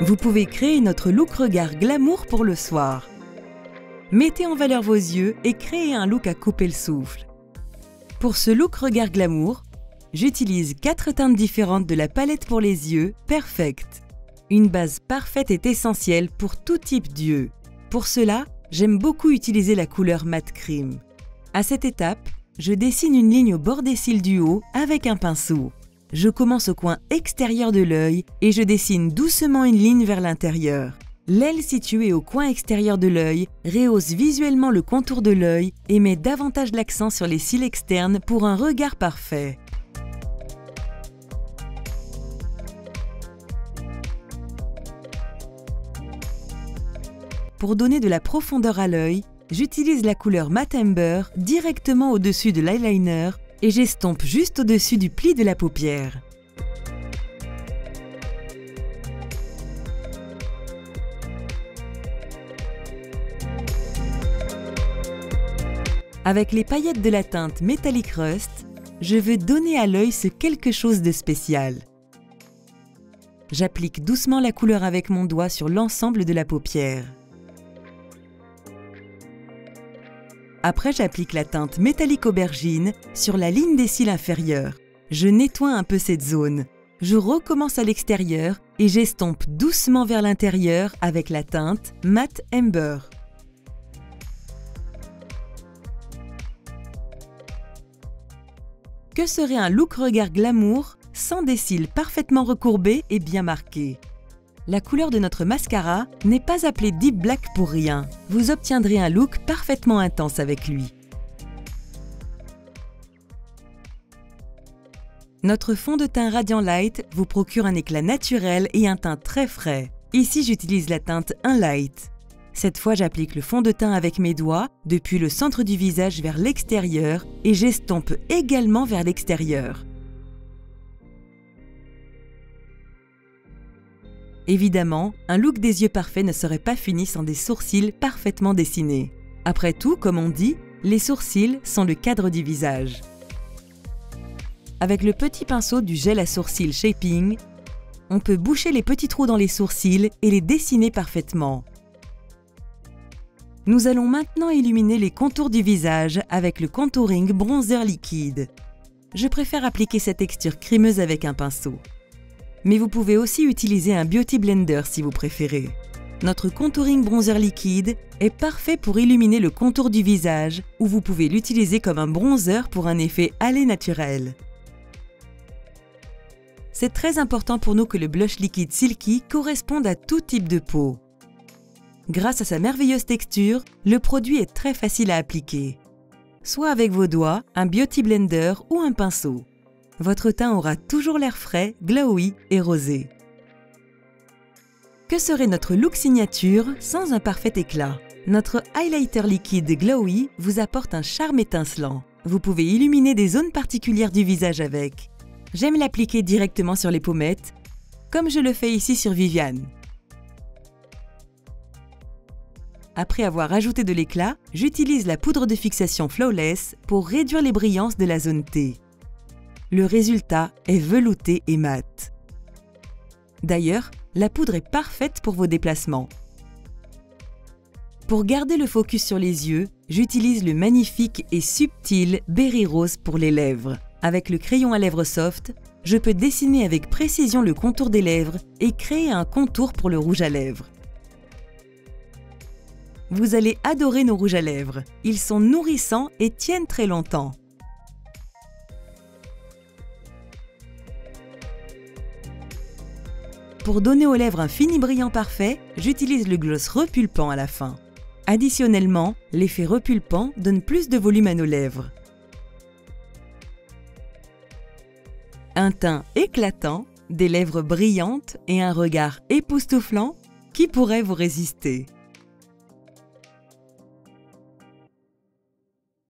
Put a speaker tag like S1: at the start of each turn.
S1: Vous pouvez créer notre look regard glamour pour le soir. Mettez en valeur vos yeux et créez un look à couper le souffle. Pour ce look regard glamour, j'utilise 4 teintes différentes de la palette pour les yeux Perfect. Une base parfaite est essentielle pour tout type d'yeux. Pour cela, j'aime beaucoup utiliser la couleur mat cream. À cette étape, je dessine une ligne au bord des cils du haut avec un pinceau. Je commence au coin extérieur de l'œil et je dessine doucement une ligne vers l'intérieur. L'aile située au coin extérieur de l'œil rehausse visuellement le contour de l'œil et met davantage l'accent sur les cils externes pour un regard parfait. Pour donner de la profondeur à l'œil, j'utilise la couleur Matte Amber directement au-dessus de l'eyeliner et j'estompe juste au-dessus du pli de la paupière. Avec les paillettes de la teinte Metallic Rust, je veux donner à l'œil ce quelque chose de spécial. J'applique doucement la couleur avec mon doigt sur l'ensemble de la paupière. Après, j'applique la teinte Métallique Aubergine sur la ligne des cils inférieurs. Je nettoie un peu cette zone. Je recommence à l'extérieur et j'estompe doucement vers l'intérieur avec la teinte Matte Amber. Que serait un look regard glamour sans des cils parfaitement recourbés et bien marqués? La couleur de notre mascara n'est pas appelée Deep Black pour rien. Vous obtiendrez un look parfaitement intense avec lui. Notre fond de teint Radiant Light vous procure un éclat naturel et un teint très frais. Ici, j'utilise la teinte 1 Light. Cette fois, j'applique le fond de teint avec mes doigts depuis le centre du visage vers l'extérieur et j'estompe également vers l'extérieur. Évidemment, un look des yeux parfait ne serait pas fini sans des sourcils parfaitement dessinés. Après tout, comme on dit, les sourcils sont le cadre du visage. Avec le petit pinceau du gel à sourcils Shaping, on peut boucher les petits trous dans les sourcils et les dessiner parfaitement. Nous allons maintenant illuminer les contours du visage avec le contouring bronzer liquide. Je préfère appliquer cette texture crémeuse avec un pinceau. Mais vous pouvez aussi utiliser un Beauty Blender si vous préférez. Notre contouring bronzer liquide est parfait pour illuminer le contour du visage ou vous pouvez l'utiliser comme un bronzer pour un effet hâlé naturel. C'est très important pour nous que le blush liquide Silky corresponde à tout type de peau. Grâce à sa merveilleuse texture, le produit est très facile à appliquer. Soit avec vos doigts, un Beauty Blender ou un pinceau. Votre teint aura toujours l'air frais, glowy et rosé. Que serait notre look signature sans un parfait éclat? Notre highlighter liquide glowy vous apporte un charme étincelant. Vous pouvez illuminer des zones particulières du visage avec. J'aime l'appliquer directement sur les pommettes, comme je le fais ici sur Viviane. Après avoir ajouté de l'éclat, j'utilise la poudre de fixation Flawless pour réduire les brillances de la zone T. Le résultat est velouté et mat. D'ailleurs, la poudre est parfaite pour vos déplacements. Pour garder le focus sur les yeux, j'utilise le magnifique et subtil Berry Rose pour les lèvres. Avec le crayon à lèvres soft, je peux dessiner avec précision le contour des lèvres et créer un contour pour le rouge à lèvres. Vous allez adorer nos rouges à lèvres. Ils sont nourrissants et tiennent très longtemps. Pour donner aux lèvres un fini brillant parfait, j'utilise le gloss repulpant à la fin. Additionnellement, l'effet repulpant donne plus de volume à nos lèvres. Un teint éclatant, des lèvres brillantes et un regard époustouflant, qui pourrait vous résister?